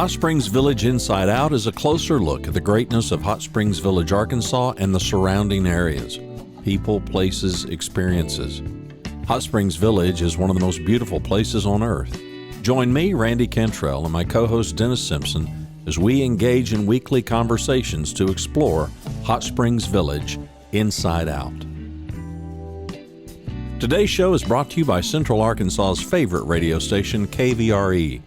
Hot Springs Village Inside Out is a closer look at the greatness of Hot Springs Village, Arkansas and the surrounding areas. People, places, experiences. Hot Springs Village is one of the most beautiful places on earth. Join me, Randy Cantrell, and my co-host Dennis Simpson as we engage in weekly conversations to explore Hot Springs Village Inside Out. Today's show is brought to you by Central Arkansas's favorite radio station, KVRE.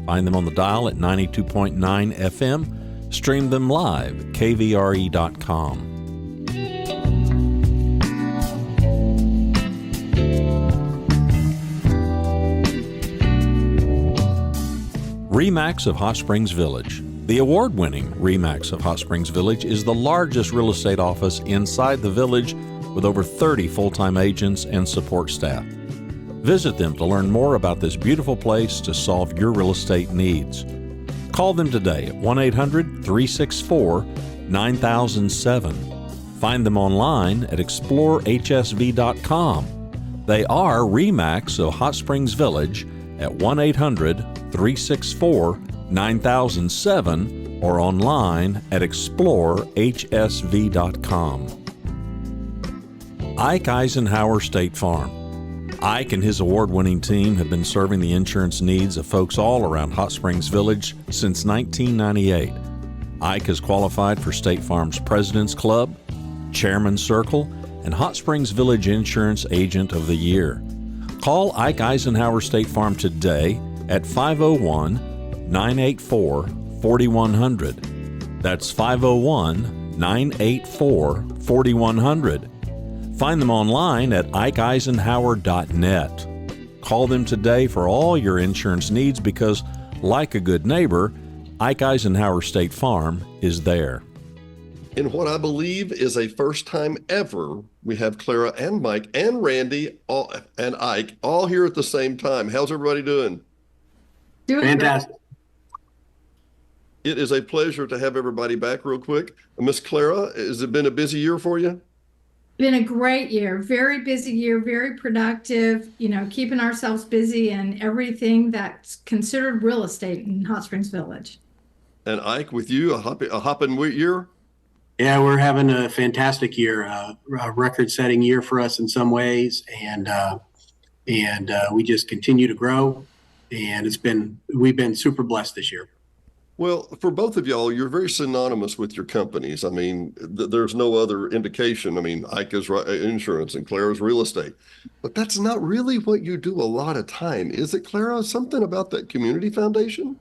Find them on the dial at 92.9 FM. Stream them live at kvre.com. RE/MAX of Hot Springs Village. The award-winning RE/MAX of Hot Springs Village is the largest real estate office inside the village with over 30 full-time agents and support staff. Visit them to learn more about this beautiful place to solve your real estate needs. Call them today at 1-800-364-9007. Find them online at explorehsv.com. They are RE/MAX of Hot Springs Village at 1-800-364-9007 or online at explorehsv.com. Ike Eisenhower State Farm. Ike and his award-winning team have been serving the insurance needs of folks all around Hot Springs Village since 1998. Ike has qualified for State Farm's President's Club, Chairman's Circle, and Hot Springs Village Insurance Agent of the Year. Call Ike Eisenhower State Farm today at 501-984-4100. That's 501-984-4100. Find them online at ikeeisenhower.net. Call them today for all your insurance needs because, like a good neighbor, Ike Eisenhower State Farm is there. In what I believe is a first time ever, we have Clara and Mike and Randy and Ike all here at the same time. How's everybody doing? Doing fantastic. It is a pleasure to have everybody back real quick. Miss Clara, has it been a busy year for you? Been a great year, very busy year, very productive, keeping ourselves busy in everything that's considered real estate in Hot Springs Village. And Ike, with you, a hopping year? Yeah, we're having a fantastic year, a record-setting year for us in some ways, and we just continue to grow, and we've been super blessed this year. Well, for both of y'all, you're very synonymous with your companies. I mean, there's no other indication. I mean, Ike is insurance and Clara's real estate. But that's not really what you do a lot of time, is it, Clara? Something about that community foundation?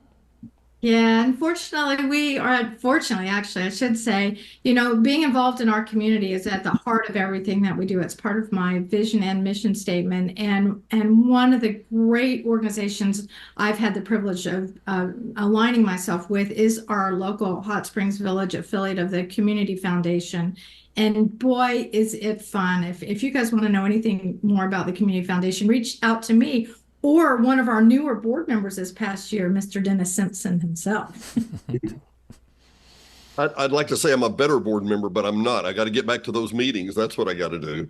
Yeah, unfortunately, actually, I should say, being involved in our community is at the heart of everything that we do. It's part of my vision and mission statement. And one of the great organizations I've had the privilege of aligning myself with is our local Hot Springs Village affiliate of the Community Foundation. And boy, is it fun. If you guys want to know anything more about the Community Foundation, reach out to me. Or one of our newer board members this past year, Mr. Dennis Simpson himself. I'd like to say I'm a better board member, but I'm not. I got to get back to those meetings. That's what I got to do.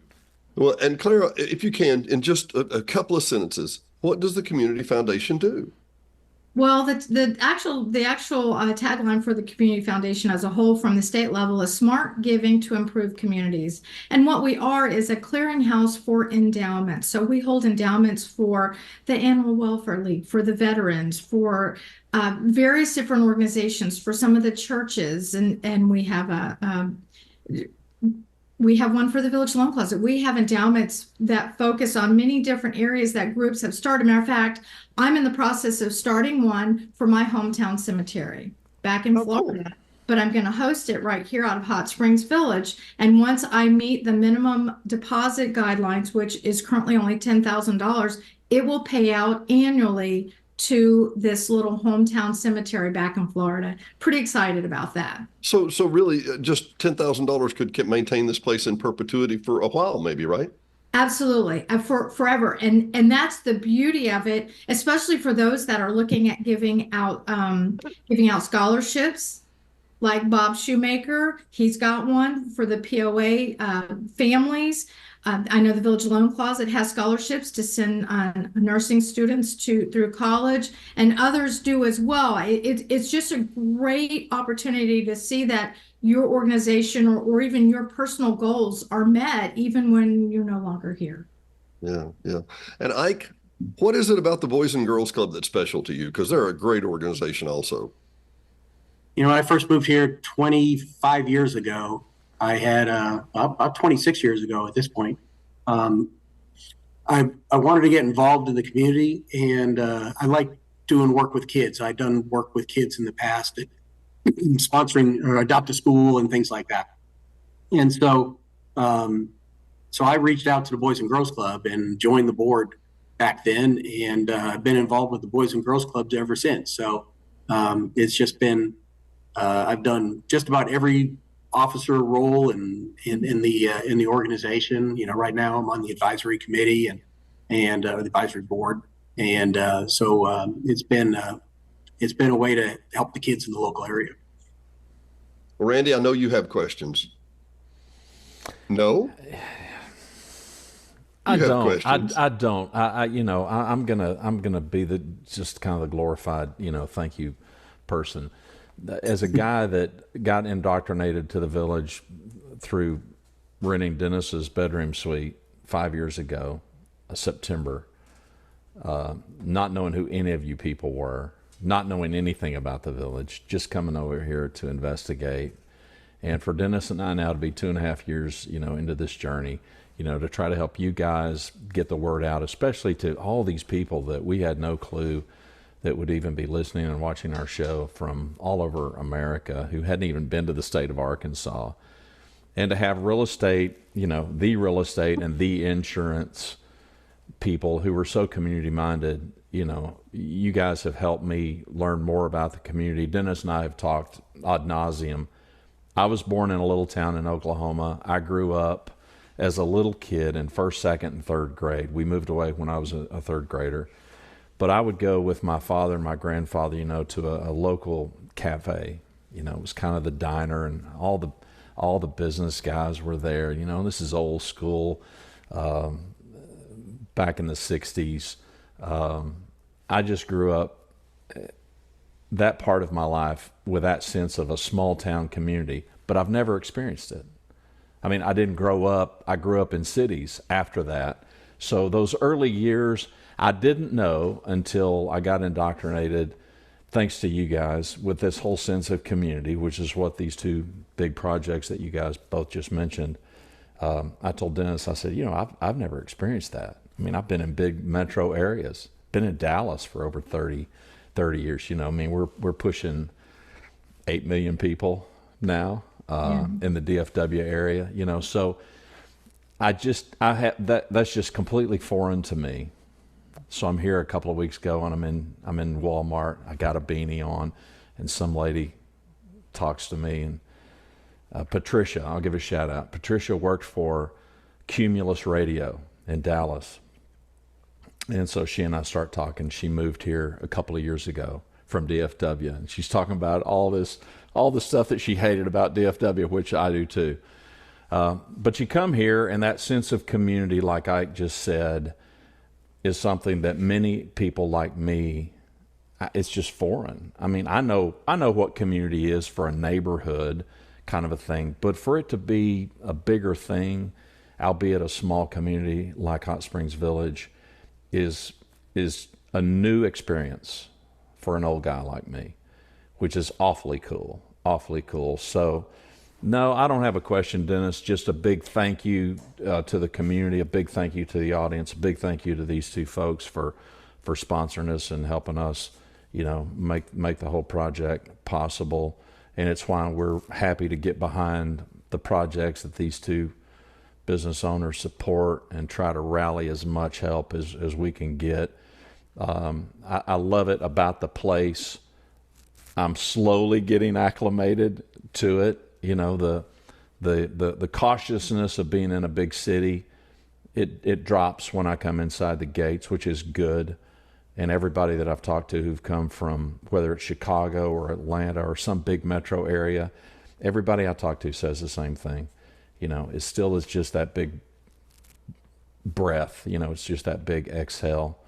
Well, and Clara, if you can, in just a couple of sentences, what does the Community Foundation do? Well, the actual tagline for the Community Foundation as a whole from the state level is smart giving to improve communities. And what we are is a clearinghouse for endowments. So we hold endowments for the Animal Welfare League, for the veterans, for various different organizations, for some of the churches, and we have we have one for the Village Loan Closet. We have endowments that focus on many different areas that groups have started. Matter of fact, I'm in the process of starting one for my hometown cemetery back in Florida. Cool. But I'm going to host it right here out of Hot Springs Village. And once I meet the minimum deposit guidelines, which is currently only $10,000, it will pay out annually to this little hometown cemetery back in Florida. Pretty excited about that. So really just $10,000 could maintain this place in perpetuity for a while, maybe, right? Absolutely, for forever. And that's the beauty of it, especially for those that are looking at giving out scholarships. Like Bob Shoemaker, he's got one for the POA families. I know the Village Loan Closet has scholarships to send nursing students through college, and others do as well. It's just a great opportunity to see that your organization or even your personal goals are met even when you're no longer here. Yeah, yeah. And Ike, what is it about the Boys and Girls Club that's special to you? Because they're a great organization also. You know, when I first moved here 25 years ago, I had about 26 years ago at this point. Um, I wanted to get involved in the community, and I like doing work with kids. I've done work with kids in the past, sponsoring or adopt a school and things like that. And so I reached out to the Boys and Girls Club and joined the board back then, and I've been involved with the Boys and Girls Clubs ever since. So it's just been I've done just about every officer role in the organization. You know, right now I'm on the advisory committee and the advisory board, and it's been a way to help the kids in the local area. Randy, I know you have questions. No? I You have don't. questions. I don't. I'm gonna be the just kind of the glorified, thank you person. As a guy that got indoctrinated to the village through renting Dennis's bedroom suite 5 years ago, September, not knowing who any of you people were, not knowing anything about the village, just coming over here to investigate. And for Dennis and I now to be 2.5 years, into this journey, to try to help you guys get the word out, especially to all these people that we had no clue that would even be listening and watching our show from all over America who hadn't even been to the state of Arkansas. And to have real estate, the real estate and the insurance people who were so community minded, you guys have helped me learn more about the community. Dennis and I have talked ad nauseum. I was born in a little town in Oklahoma. I grew up as a little kid in first, second, and third grade. We moved away when I was a third grader. But I would go with my father and my grandfather, to a local cafe. It was kind of the diner, and all the business guys were there. This is old school, back in the 60s. I just grew up that part of my life with that sense of a small town community, but I've never experienced it. I mean, I didn't grow up. I grew up in cities after that. So those early years, I didn't know until I got indoctrinated, thanks to you guys, with this whole sense of community, which is what these two big projects that you guys both just mentioned. I told Dennis, I said, I've never experienced that. I mean, I've been in big metro areas, been in Dallas for over 30 years. We're pushing 8 million people now in the DFW area, so that's just completely foreign to me. So I'm here a couple of weeks ago, and I'm in Walmart. I got a beanie on, and some lady talks to me, and Patricia, I'll give a shout out. Patricia worked for Cumulus Radio in Dallas, and so she and I start talking. She moved here a couple of years ago from DFW, and she's talking about all the stuff that she hated about DFW, which I do too. But you come here, and that sense of community, like I just said, is something that many people like me, it's just foreign. I mean, I know what community is for a neighborhood kind of a thing, but for it to be a bigger thing, albeit a small community like Hot Springs Village, is a new experience for an old guy like me, which is awfully cool. So no, I don't have a question, Dennis. Just a big thank you to the community, a big thank you to the audience, a big thank you to these two folks for sponsoring us and helping us, make the whole project possible. And it's why we're happy to get behind the projects that these two business owners support and try to rally as much help as we can get. I love it about the place. I'm slowly getting acclimated to it. The cautiousness of being in a big city, it drops when I come inside the gates, which is good. And everybody that I've talked to who've come from, whether it's Chicago or Atlanta or some big metro area, everybody I talk to says the same thing. It still is just that big breath. It's just that big exhale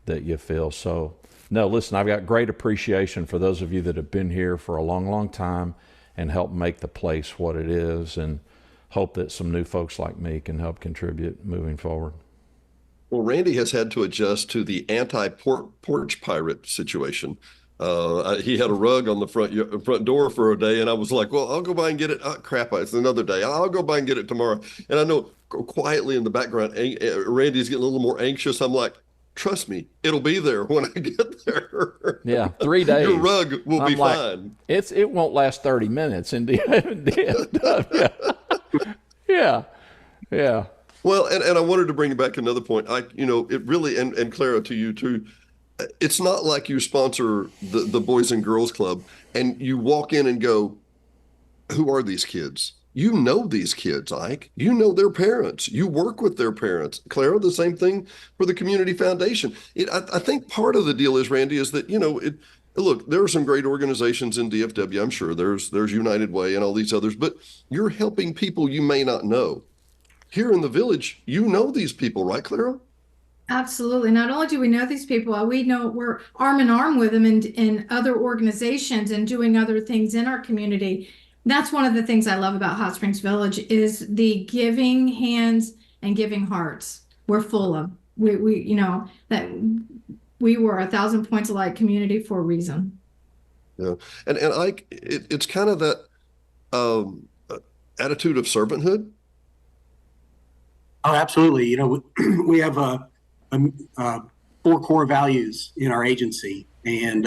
that you feel. So, no, listen, I've got great appreciation for those of you that have been here for a long, long time and helped make the place what it is, and hope that some new folks like me can help contribute moving forward. Well, Randy has had to adjust to the anti-porch pirate situation. He had a rug on the front door for a day, and I was like, well, I'll go by and get it. Oh, crap, it's another day. I'll go by and get it tomorrow. And I know quietly in the background, Randy's getting a little more anxious. I'm like, trust me, it'll be there when I get there. Yeah, 3 days. Your rug will be like, fine. It won't last 30 minutes. Indeed. Yeah. Yeah. Well, and I wanted to bring back another point. It really, and Clara, to you too, it's not like you sponsor the Boys and Girls Club and you walk in and go, who are these kids? You know these kids, Ike. You know their parents. You work with their parents. Clara, the same thing for the Community Foundation. I think part of the deal is, Randy, is that, look, there are some great organizations in DFW. I'm sure there's United Way and all these others, but you're helping people you may not know. Here in the village, you know these people, right, Clara? Absolutely. Not only do we know these people, we know we're arm in arm with them in other organizations and doing other things in our community. That's one of the things I love about Hot Springs Village is the giving hands and giving hearts. We're full of. That we were 1,000 points alike community for a reason. Yeah, and it's kind of that attitude of servanthood. Oh, absolutely. We have 4 core values in our agency, and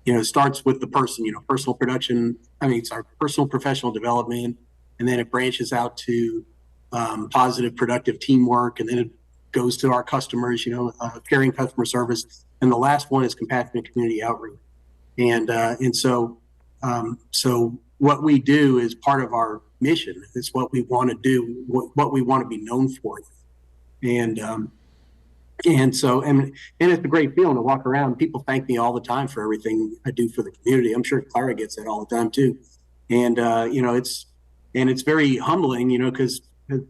it starts with the person. Personal production. It's our personal professional development, and then it branches out to positive, productive teamwork, and then it goes to our customers. Caring customer service, and the last one is compassionate community outreach. And so what we do is part of our mission. It's what we want to do, what we want to be known for. And it's a great feeling to walk around. People thank me all the time for everything I do for the community. I'm sure Clara gets that all the time too. And it's very humbling, because I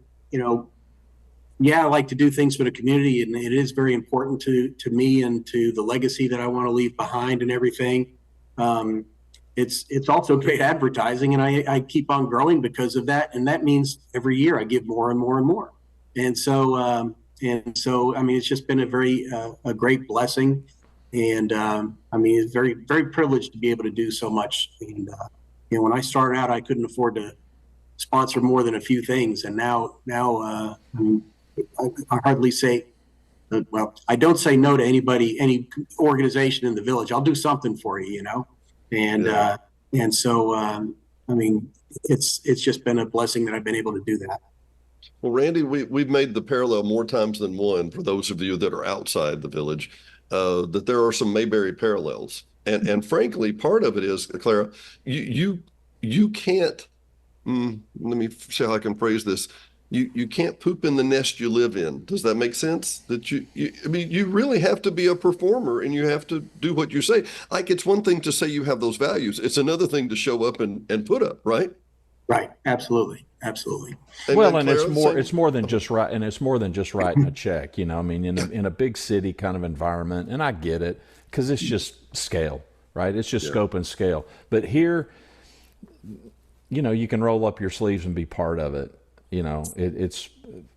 like to do things for the community, and it is very important to me and to the legacy that I want to leave behind and everything. It's also great advertising, and I keep on growing because of that. And that means every year I give more and more and more. And so it's just been a great blessing. And it's very, very privileged to be able to do so much. And when I started out, I couldn't afford to sponsor more than a few things. And now I hardly say, I don't say no to anybody, any organization in the village. I'll do something for you, And so it's just been a blessing that I've been able to do that. Well, Randy, we've made the parallel more times than one for those of you that are outside the village, that there are some Mayberry parallels. And frankly, part of it is, Clara, you can't, let me see how I can phrase this. You can't poop in the nest you live in. Does that make sense? That you really have to be a performer, and you have to do what you say. Like, it's one thing to say you have those values. It's another thing to show up and put up, right? Right. Absolutely. And Clara, it's more than just right, and it's more than just writing a check. In a big city kind of environment, and I get it because it's just scale, right? It's just scope and scale. But here, you can roll up your sleeves and be part of it.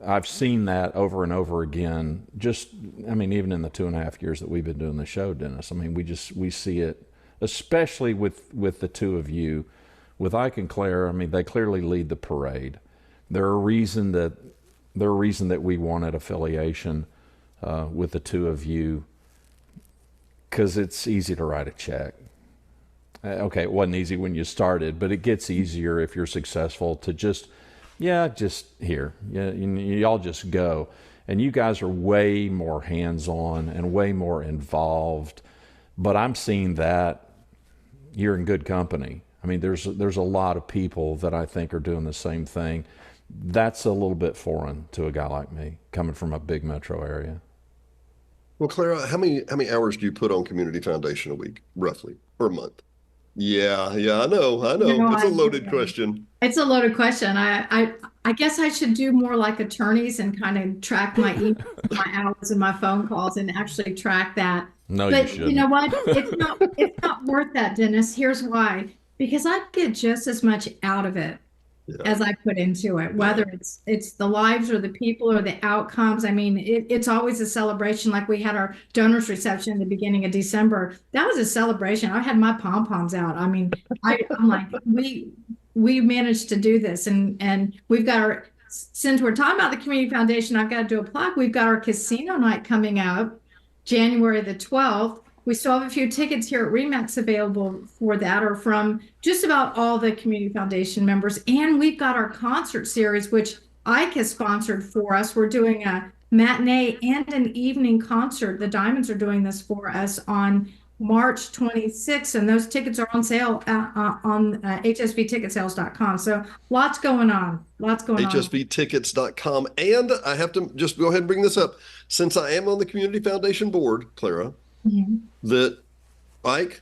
I've seen that over and over again. Even in the 2.5 years that we've been doing the show, Dennis. We see it, especially with the two of you, with Ike and Claire. They clearly lead the parade. They're a reason that we wanted affiliation with the two of you, because it's easy to write a check. Okay, it wasn't easy when you started, but it gets easier if you're successful to just here. Yeah, y'all just go. And you guys are way more hands-on and way more involved. But I'm seeing that you're in good company. There's a lot of people that I think are doing the same thing. That's a little bit foreign to a guy like me, coming from a big metro area. Well, Clara, how many hours do you put on Community Foundation a week, roughly, or a month? Yeah, I know. You know, It's a loaded question. it's a loaded question. I guess I should do more like attorneys and kind of track my emails, my hours and my phone calls and actually track that. No, you But you know shouldn't. what? It's not worth that, Dennis. Here's why. Because I get just as much out of it Yeah. as I put into it, whether it's the lives or the people or the outcomes. I mean, it's always a celebration. Like we had our donors reception in the beginning of December. That was a celebration. I had my pom-poms out. I mean, I'm like, we managed to do this, and we've got our, since we're talking about the community foundation, I've got to do a plug. We've got our casino night coming up January the 12th. We still have a few tickets here at Remax available for that, or from just about all the Community Foundation members. And we've got our concert series, which Ike has sponsored for us. We're doing a matinee and an evening concert. The Diamonds are doing this for us on March 26th, and those tickets are on sale on hsvticketsales.com. So lots going on. hsvtickets.com. And I have to just go ahead and bring this up. Since I am on the Community Foundation board, Clara, that Ike,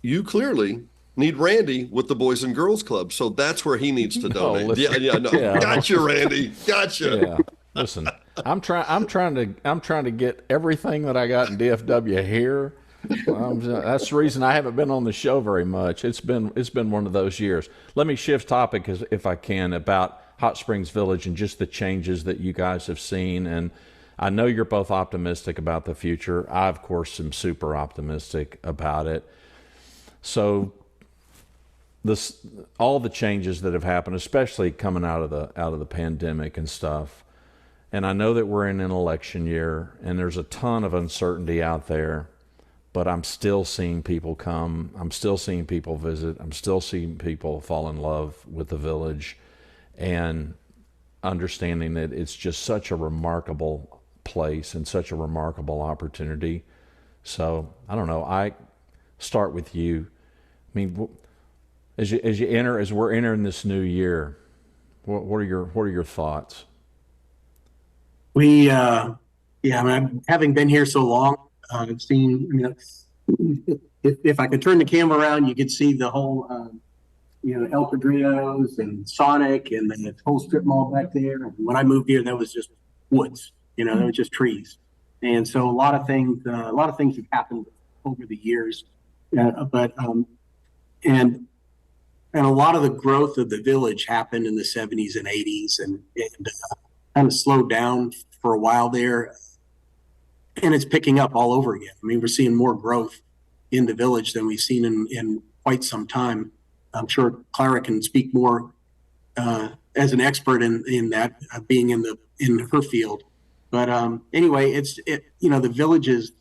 you clearly need Randy with the Boys and Girls Club. So that's where he needs to donate. listen. No. Yeah. Gotcha, Randy. Gotcha. Yeah. Listen, I'm trying to get everything that I got in DFW here. That's the reason I haven't been on the show very much. It's been one of those years. Let me shift topic if I can, about Hot Springs Village and just the changes that you guys have seen. And I know you're both optimistic about the future. I, of course, am super optimistic about it. So all the changes that have happened, especially coming out of the pandemic and stuff. And I know that we're in an election year and there's a ton of uncertainty out there, but I'm still seeing people come. I'm still seeing people visit. I'm still seeing people fall in love with the village, and understanding that it's just such a remarkable place and such a remarkable opportunity. So I don't know. I start with you. I mean, as we're entering this new year, what are your thoughts? I mean, having been here so long, I've seen, if I could turn the camera around, you could see the whole, El Padrinos and Sonic and the whole strip mall back there. And when I moved here, that was just woods, that was just trees. And so a lot of things have happened over the years. And a lot of the growth of the village happened in the 70s and 80s and kind of slowed down for a while there. And it's picking up all over again. I mean, we're seeing more growth in the village than we've seen in quite some time. I'm sure Clara can speak more as an expert in that, being in her field. But anyway, the village is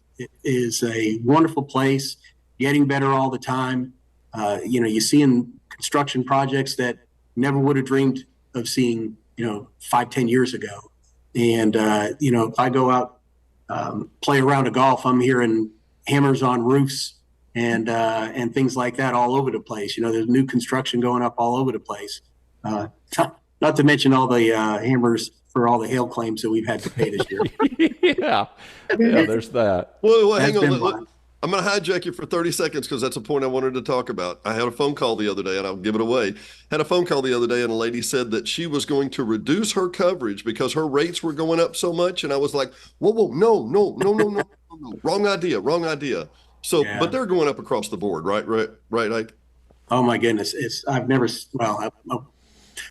a wonderful place, getting better all the time. You see in construction projects that never would have dreamed of seeing, 5-10 years ago. And if I go out, play a round of golf, I'm hearing hammers on roofs and things like that all over the place. There's new construction going up all over the place. Not to mention all the hammers for all the hail claims that we've had to pay this year. yeah, there's that. Well, hang on. I'm going to hijack you for 30 seconds because that's a point I wanted to talk about. I had a phone call the other day, and I'll give it away. Had a phone call the other day, and a lady said that she was going to reduce her coverage because her rates were going up so much. And I was like, whoa, no. Wrong idea. So, yeah. But they're going up across the board, right, Ike? Oh my goodness. I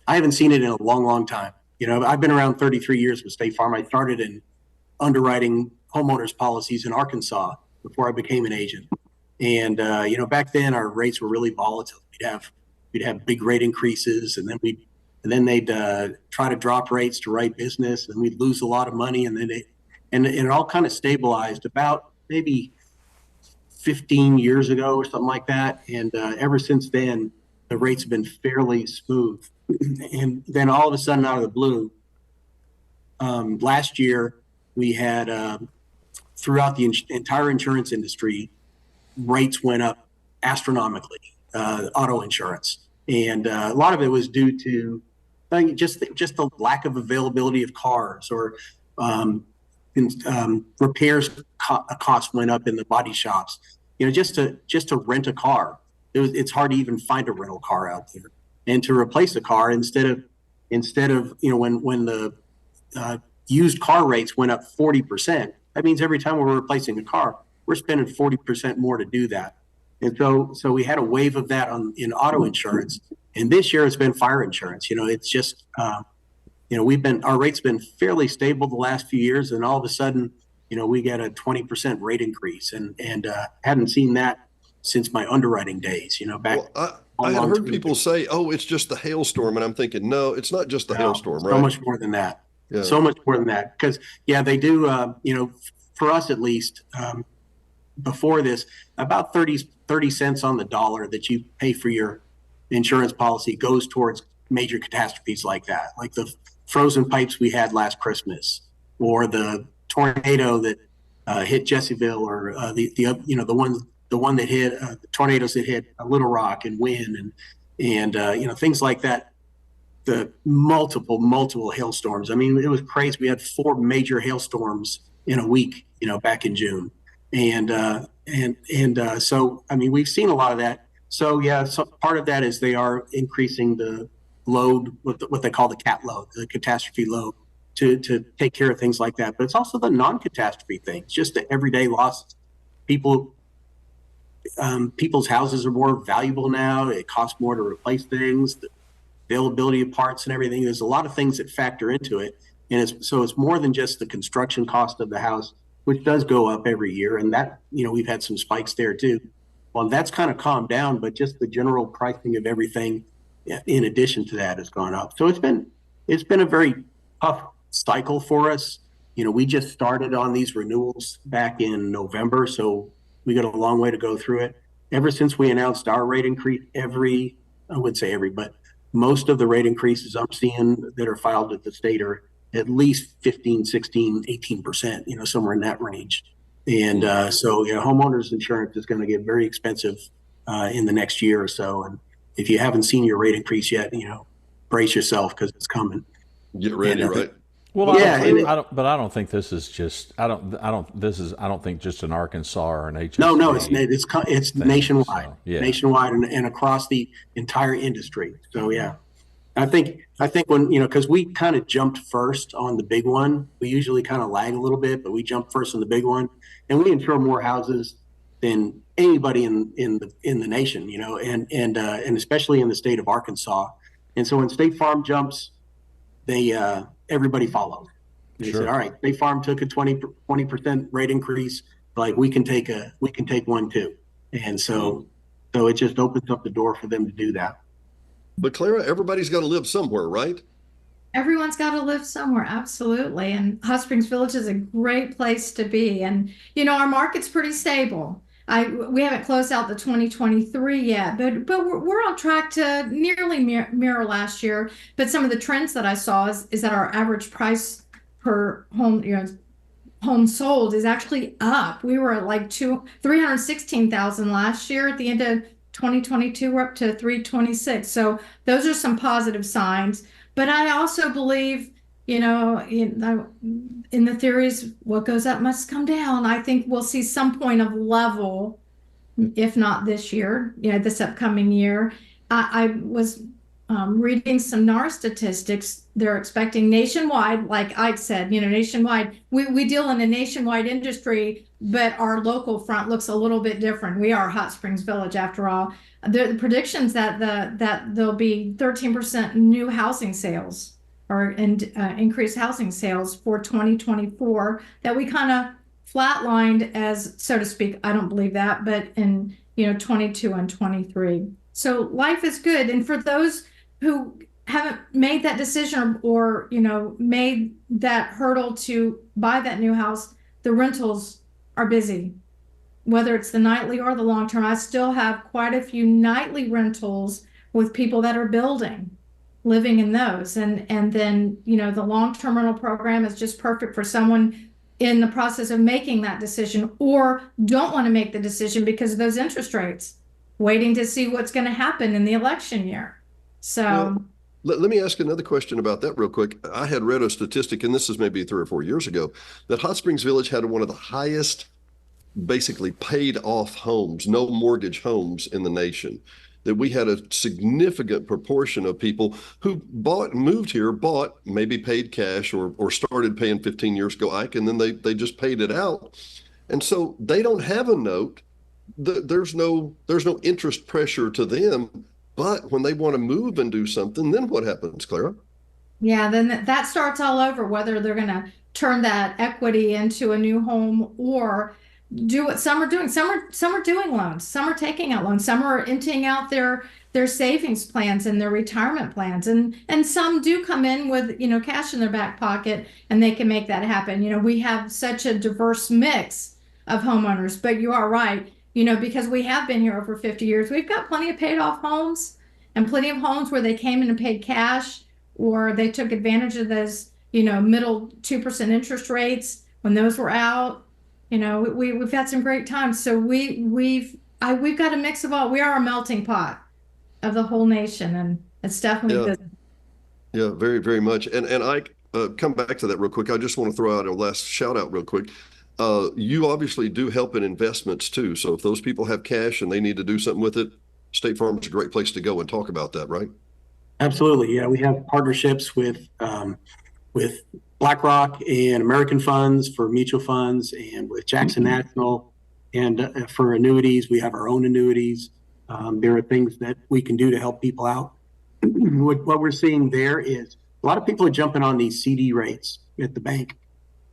haven't seen it in a long time. I've been around 33 years with State Farm. I started in underwriting homeowners policies in Arkansas before I became an agent. And, back then our rates were really volatile. We'd have big rate increases, and then they'd try to drop rates to write business, and we'd lose a lot of money. And then it all kind of stabilized about maybe 15 years ago or something like that. And ever since then, the rates have been fairly smooth. And then all of a sudden, out of the blue, last year we had, throughout the entire insurance industry, rates went up astronomically, auto insurance. And a lot of it was due to just the lack of availability of cars, or repairs costs went up in the body shops. Just to rent a car it's hard to even find a rental car out there. And to replace a car, instead of when the used car rates went up 40%, that means every time we're replacing a car, we're spending 40% more to do that. And so we had a wave of that in auto insurance. And this year it's been fire insurance. It's just, our rate's been fairly stable the last few years. And all of a sudden, we get a 20% rate increase, and hadn't seen that since my underwriting days, back. Well, I had heard people say, oh, it's just the hailstorm. And I'm thinking, no, it's not just the hailstorm, right? So much more than that. Yeah. So much more than that. Because, they do, for us at least, before this, about 30 cents on the dollar that you pay for your insurance policy goes towards major catastrophes like that, like the frozen pipes we had last Christmas, or the tornado that hit Jesseville, or the one that hit the tornadoes that hit Little Rock and Wynn, and things like that. The multiple hailstorms. I mean, it was crazy. We had 4 major hailstorms in a week, back in June, and so I mean, we've seen a lot of that. So so part of that is they are increasing the load, what they call the CAT load, the catastrophe load, to take care of things like that. But it's also the non-catastrophe things, just the everyday losses. People's houses are more valuable now. It costs more to replace things. The availability of parts and everything. There's a lot of things that factor into it. And it's more than just the construction cost of the house, which does go up every year. And that, we've had some spikes there too. Well, that's kind of calmed down, but just the general pricing of everything in addition to that has gone up. So it's been a very tough cycle for us. We just started on these renewals back in November, so we got a long way to go through it. Ever since we announced our rate increase, but most of the rate increases I'm seeing that are filed at the state are at least 15, 16, 18%, somewhere in that range. And so homeowners insurance is going to get very expensive in the next year or so. And if you haven't seen your rate increase yet, brace yourself, because it's coming. Get ready, right? Well, I don't think this is just. I don't think just an Arkansas or an HSC. No, it's thing, nationwide, so, yeah. nationwide, and across the entire industry. So I think when because we kind of jumped first on the big one. We usually kind of lag a little bit, but we jumped first on the big one, and we insure more houses than anybody in the nation. And especially in the state of Arkansas. And so when State Farm jumps, everybody follows. They said, all right, State Farm took a 20% rate increase, like we can take one too. And so it just opens up the door for them to do that. But Clara, everybody's got to live somewhere, right? Everyone's got to live somewhere, absolutely. And Hot Springs Village is a great place to be. And, our market's pretty stable. We haven't closed out the 2023 yet, but we're on track to nearly mirror last year. But some of the trends that I saw is that our average price per home, home sold is actually up. We were at like $316,000 last year. At the end of 2022, we're up to 326. So those are some positive signs. But I also believe, in the theories, what goes up must come down. I think we'll see some point of level, if not this year, this upcoming year. I was reading some NAR statistics. They're expecting nationwide, like I said, nationwide. We deal in a nationwide industry, but our local front looks a little bit different. We are Hot Springs Village, after all. The predictions that there'll be 13% new housing sales, or increased housing sales for 2024, that we kind of flatlined, as so to speak. I don't believe that, but in 22 and 23. So life is good. And for those who haven't made that decision or made that hurdle to buy that new house, the rentals are busy, whether it's the nightly or the long term. I still have quite a few nightly rentals with people that are living in those. And then, the long-term rental program is just perfect for someone in the process of making that decision, or don't want to make the decision because of those interest rates, waiting to see what's going to happen in the election year. So let me ask another question about that real quick. I had read a statistic, and this is maybe 3 or 4 years ago, that Hot Springs Village had one of the highest basically paid off homes, no mortgage homes in the nation. That we had a significant proportion of people who moved here, maybe paid cash or started paying 15 years ago, Ike, and then they just paid it out. And so they don't have a note. There's no interest pressure to them. But when they want to move and do something, then what happens, Clara? Yeah, then that starts all over, whether they're going to turn that equity into a new home or do what some are doing. Some are doing loans. Some are taking out loans. Some are emptying out their savings plans and their retirement plans. And some do come in with, cash in their back pocket and they can make that happen. We have such a diverse mix of homeowners, but you are right. Because we have been here over 50 years, we've got plenty of paid off homes and plenty of homes where they came in and paid cash or they took advantage of those, middle 2% interest rates when those were out. We've had some great times. So we've got a mix of all. We are a melting pot of the whole nation, and it's definitely good. Yeah, very, very much. And I come back to that real quick. I just want to throw out a last shout out real quick. You obviously do help in investments too. So if those people have cash and they need to do something with it, State Farm is a great place to go and talk about that, right? Absolutely. Yeah, we have partnerships with BlackRock and American Funds for mutual funds, and with Jackson National, and for annuities, we have our own annuities. There are things that we can do to help people out. What we're seeing there is a lot of people are jumping on these CD rates at the bank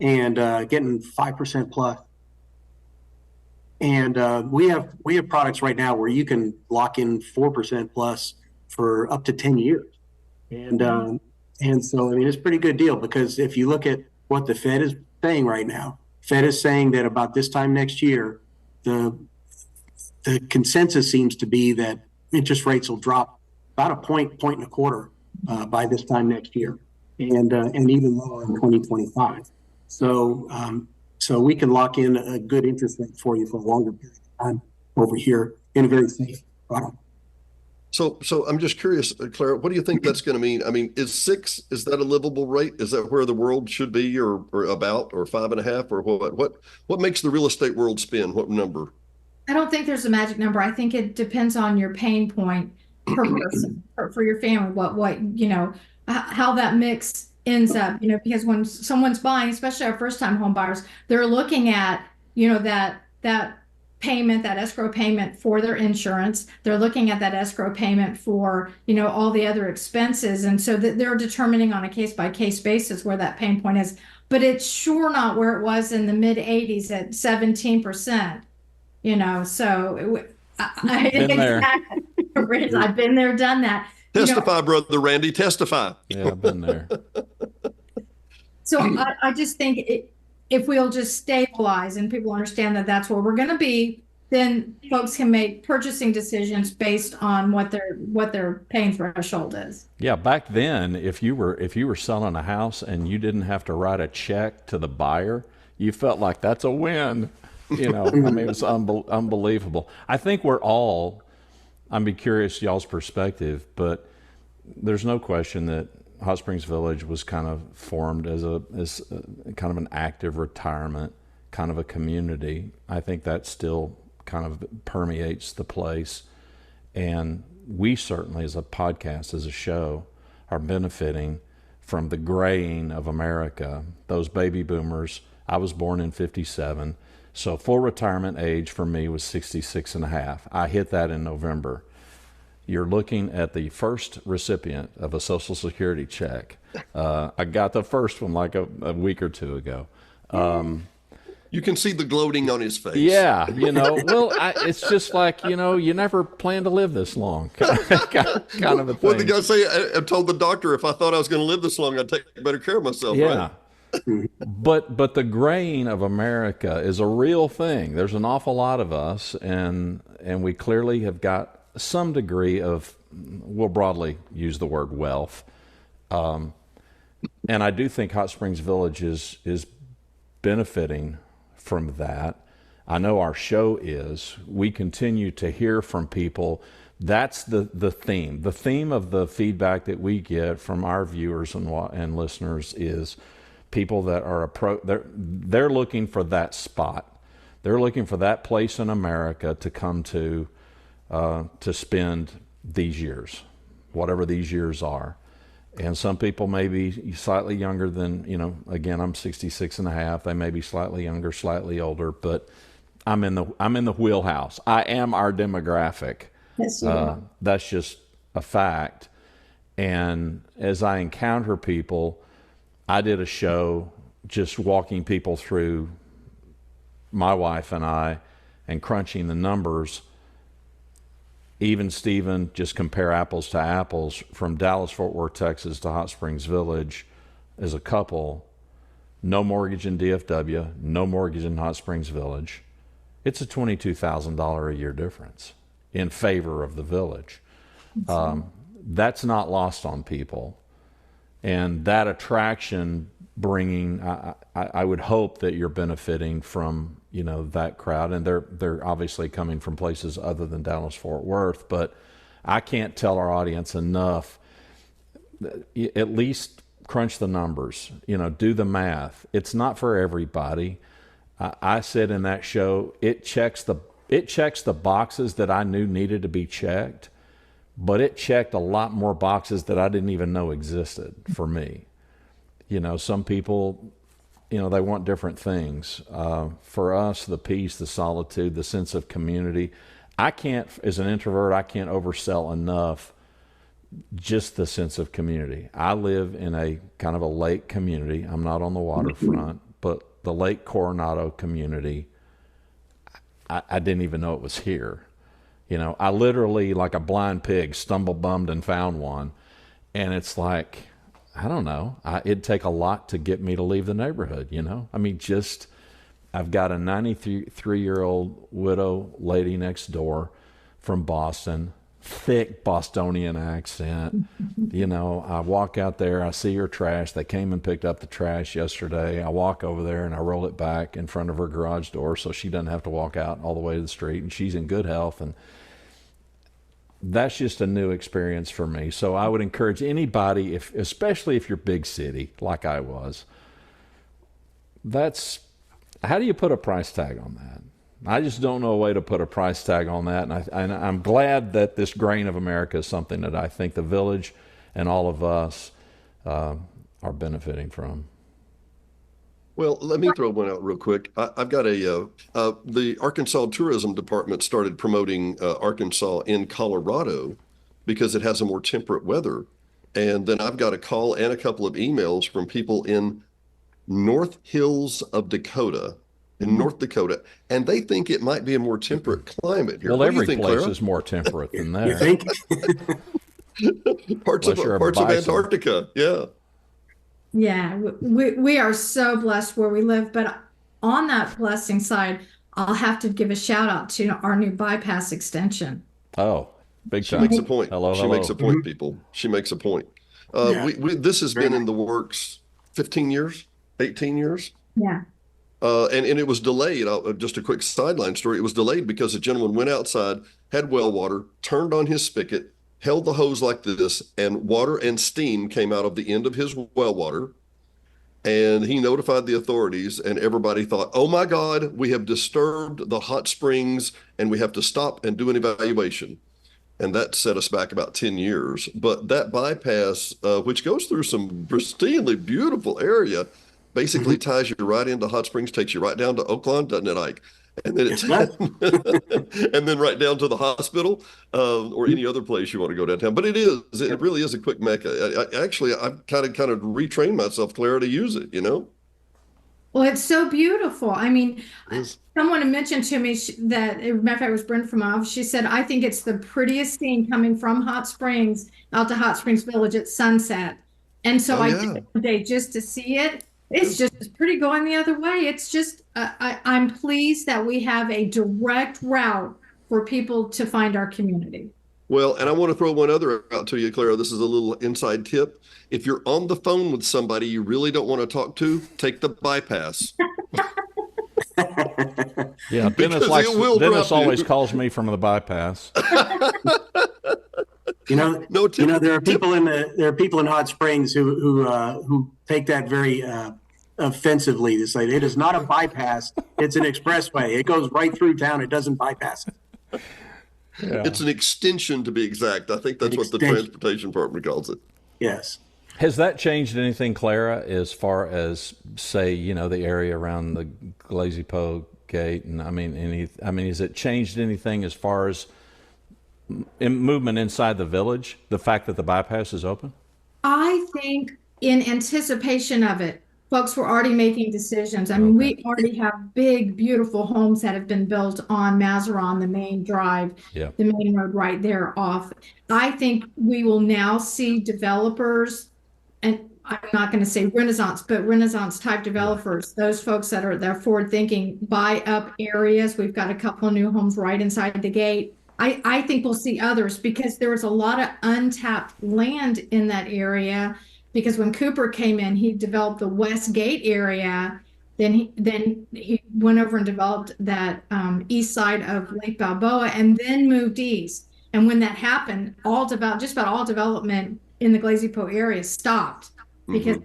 and getting 5% plus. And we have products right now where you can lock in 4% plus for up to 10 years. And so, I mean, it's a pretty good deal, because if you look at what the Fed is saying right now, Fed is saying that about this time next year, the consensus seems to be that interest rates will drop about a point and a quarter by this time next year, and even lower in 2025. So we can lock in a good interest rate for you for a longer period of time over here in a very safe product. So I'm just curious, Clara, what do you think that's going to mean? I mean, is 6, is that a livable rate? Is that where the world should be, or about, or 5.5, or what? What makes the real estate world spin? What number? I don't think there's a magic number. I think it depends on your pain point per person, for your family, how that mix ends up, because when someone's buying, especially our first time home buyers, they're looking at, that payment, that escrow payment for their insurance. They're looking at that escrow payment for, all the other expenses. And so that they're determining on a case by case basis where that pain point is, but it's sure not where it was in the mid 80s at 17%, so Been there. I've been there, done that. Testify, Brother Randy, testify. Yeah, I've been there. So I just think if we'll just stabilize and people understand that that's where we're going to be, then folks can make purchasing decisions based on what their pain threshold is. Yeah, back then, if you were selling a house and you didn't have to write a check to the buyer, you felt like that's a win. I mean, it was unbelievable. I think I'd be curious y'all's perspective, but there's no question that Hot Springs Village was kind of formed as kind of an active retirement, kind of a community. I think that still kind of permeates the place. And we certainly, as a podcast, as a show, are benefiting from the graying of America. Those baby boomers, I was born in 57. So full retirement age for me was 66 and a half. I hit that in November. You're looking at the first recipient of a Social Security check. I got the first one like a week or two ago. You can see the gloating on his face. Yeah, it's just like, you never planned to live this long, kind of a thing. What did the guy say? I told the doctor if I thought I was going to live this long, I'd take better care of myself. Yeah. Right? But the graying of America is a real thing. There's an awful lot of us, and we clearly have got some degree of, we'll broadly use the word wealth. And I do think Hot Springs Village is benefiting from that. I know our show is. We continue to hear from people. That's the theme. The theme of the feedback that we get from our viewers and listeners is people that are they're looking for that spot. They're looking for that place in America to come to spend these years, whatever these years are. And some people may be slightly younger than, again, I'm 66 and a half. They may be slightly younger, slightly older, but I'm in the wheelhouse. I am our demographic. Yes, you are. That's just a fact. And as I encounter people, I did a show just walking people through, my wife and I, and crunching the numbers. Even Stephen, just compare apples to apples, from Dallas, Fort Worth, Texas to Hot Springs Village as a couple, no mortgage in DFW, no mortgage in Hot Springs Village. It's a $22,000 a year difference in favor of the village. That's not lost on people. And that attraction bringing, I would hope that you're benefiting from, that crowd. And they're obviously coming from places other than Dallas, Fort Worth. But I can't tell our audience enough, at least crunch the numbers, do the math. It's not for everybody. I said in that show, it checks the boxes that I knew needed to be checked, but it checked a lot more boxes that I didn't even know existed for me. Some people, they want different things. For us, the peace, the solitude, the sense of community. As an introvert, I can't oversell enough just the sense of community. I live in a kind of a lake community. I'm not on the waterfront, but the Lake Coronado community, I didn't even know it was here. I literally, like a blind pig, stumble-bummed and found one. And it's like, I don't know. It'd take a lot to get me to leave the neighborhood, I've got a 93-year-old widow lady next door from Boston, thick Bostonian accent. I walk out there, I see her trash. They came and picked up the trash yesterday. I walk over there and I roll it back in front of her garage door so she doesn't have to walk out all the way to the street, and she's in good health. And that's just a new experience for me. So I would encourage anybody, especially if you're big city like I was, how do you put a price tag on that? I just don't know a way to put a price tag on that. And I'm glad that this grain of America is something that I think the village and all of us are benefiting from. Well, let me throw one out real quick. I've got the Arkansas Tourism Department started promoting Arkansas in Colorado because it has a more temperate weather. And then I've got a call and a couple of emails from people in North Hills of Dakota, in North Dakota, and they think it might be a more temperate climate here. Well, what do you every think, place Clara? is more temperate than there. You think? Parts of Antarctica, yeah. Yeah, we are so blessed where we live. But on that blessing side, I'll have to give a shout out to our new bypass extension. Oh, big She time. makes a point. Hello. She makes a point, people. She makes a point. This has been in the works 15 years, 18 years. Yeah. And it was delayed. Just a quick sideline story. It was delayed because a gentleman went outside, had well water, turned on his spigot, held the hose like this, and water and steam came out of the end of his well water. And he notified the authorities, and everybody thought, oh my God, we have disturbed the hot springs and we have to stop and do an evaluation. And that set us back about 10 years. But that bypass, which goes through some pristinely beautiful area, basically ties you right into Hot Springs, takes you right down to Oakland, doesn't it, Ike? And then and then right down to the hospital or any other place you want to go downtown. But it really is a quick mecca. I've kind of retrained myself, Clara, to use it, Well, it's so beautiful. I mean, someone had mentioned to me that, as a matter of fact, it was Brenda from my office. She said, I think it's the prettiest scene coming from Hot Springs out to Hot Springs Village at sunset. And so I did one day just to see it. It's just as pretty going the other way. It's just, I'm pleased that we have a direct route for people to find our community. Well, and I want to throw one other out to you, Clara. This is a little inside tip. If you're on the phone with somebody you really don't want to talk to, take the bypass. Yeah, Dennis always calls me from the bypass. There are people in Hot Springs who take that very offensively to say it is not a bypass. It's an expressway. It goes right through town. It doesn't bypass it. Yeah. It's an extension, to be exact. I think that's what the transportation department calls it. Yes. Has that changed anything, Clara, as far as, say, the area around the Glazy-Po gate? And I mean, has it changed anything as far as movement inside the village, the fact that the bypass is open? I think in anticipation of it, folks were already making decisions. I mean, Okay. we already have big, beautiful homes that have been built on Mazaron, the main drive, Yeah. the main road right there off. I think we will now see developers, and I'm not going to say Renaissance, but Renaissance type developers, those folks that are they're forward thinking, buy up areas. We've got a couple of new homes right inside the gate. I think we'll see others because there's a lot of untapped land in that area. Because when Cooper came in, he developed the West Gate area. Then he went over and developed that east side of Lake Balboa, and then moved east. And when that happened, just about all development in the Glazy-Po area stopped because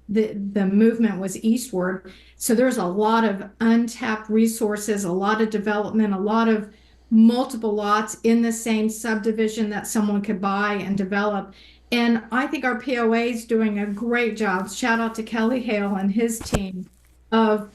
the movement was eastward. So there's a lot of untapped resources, a lot of development, a lot of multiple lots in the same subdivision that someone could buy and develop. And I think our POA is doing a great job. Shout out to Kelly Hale and his team of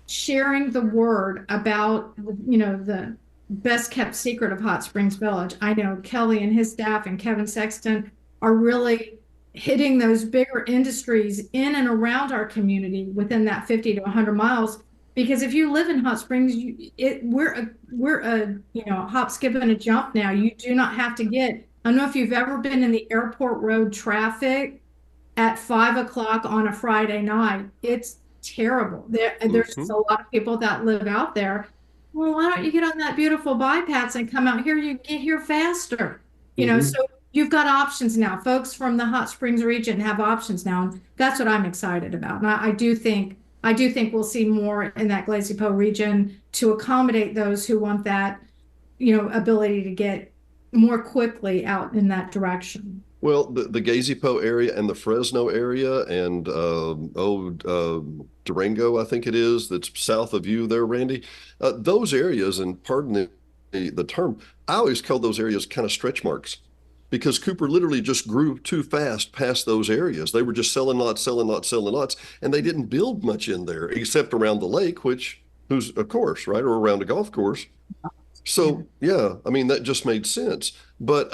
sharing the word about, the best kept secret of Hot Springs Village. I know Kelly and his staff and Kevin Sexton are really hitting those bigger industries in and around our community within that 50 to 100 miles. Because if you live in Hot Springs, we're a hop, skip, and a jump now. You do not have to get. I don't know if you've ever been in the airport road traffic at 5 o'clock on a Friday night. It's terrible. There's just a lot of people that live out there. Well, why don't you get on that beautiful bypass and come out here? You get here faster. So you've got options now. Folks from the Hot Springs region have options now. And that's what I'm excited about. And I do think we'll see more in that Glazy-Po region to accommodate those who want that, ability to get more quickly out in that direction. Well, the Glazy-Po area and the Fresno area and Durango, I think it is, that's south of you there, Randy. Those areas, and pardon the term, I always call those areas kind of stretch marks because Cooper literally just grew too fast past those areas. They were just selling lots, and they didn't build much in there except around the lake, who's a course, right, or around a golf course. So, yeah, I mean, that just made sense. But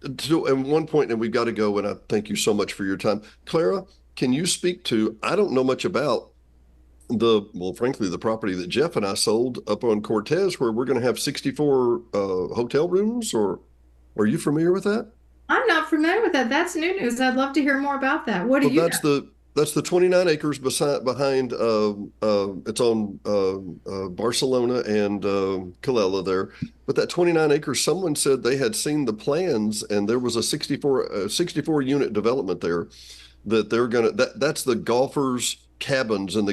at one point, and we've got to go, and I thank you so much for your time. Clara, can you speak to, I don't know much about frankly, the property that Jeff and I sold up on Cortez, where we're going to have 64 hotel rooms, or are you familiar with that? I'm not familiar with that. That's new news. I'd love to hear more about that. What do you know? That's the 29 acres behind, it's on Barcelona and Calella there. But that 29 acres, someone said they had seen the plans and there was a 64 unit development there that they're going to, that's the golfers' cabins and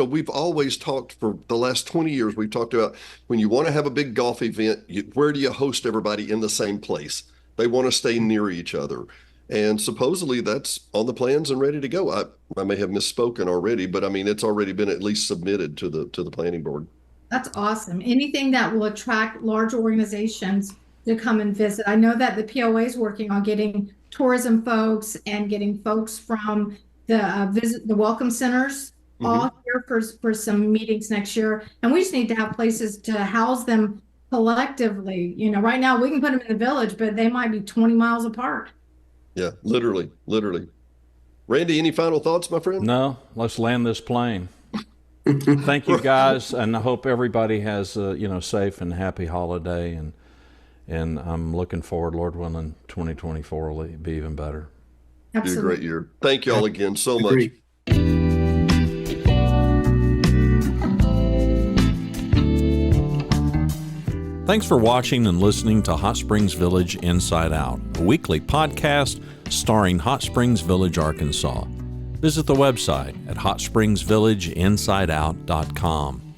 we've always talked for the last 20 years, we've talked about when you want to have a big golf event, where do you host everybody in the same place? They want to stay near each other. And supposedly that's on the plans and ready to go. I may have misspoken already, but I mean, it's already been at least submitted to the planning board. That's awesome. Anything that will attract large organizations to come and visit. I know that the POA is working on getting tourism folks and getting folks from the welcome centers all here for some meetings next year. And we just need to have places to house them collectively. Right now we can put them in the village, but they might be 20 miles apart. Yeah, literally. Randy, any final thoughts, my friend? No, let's land this plane. Thank you, guys, and I hope everybody has a safe and happy holiday, and I'm looking forward, Lord willing, 2024 will be even better. Absolutely. Be a great year. Thank you all again so much. Thanks for watching and listening to Hot Springs Village Inside Out, a weekly podcast starring Hot Springs Village, Arkansas. Visit the website at hotspringsvillageinsideout.com.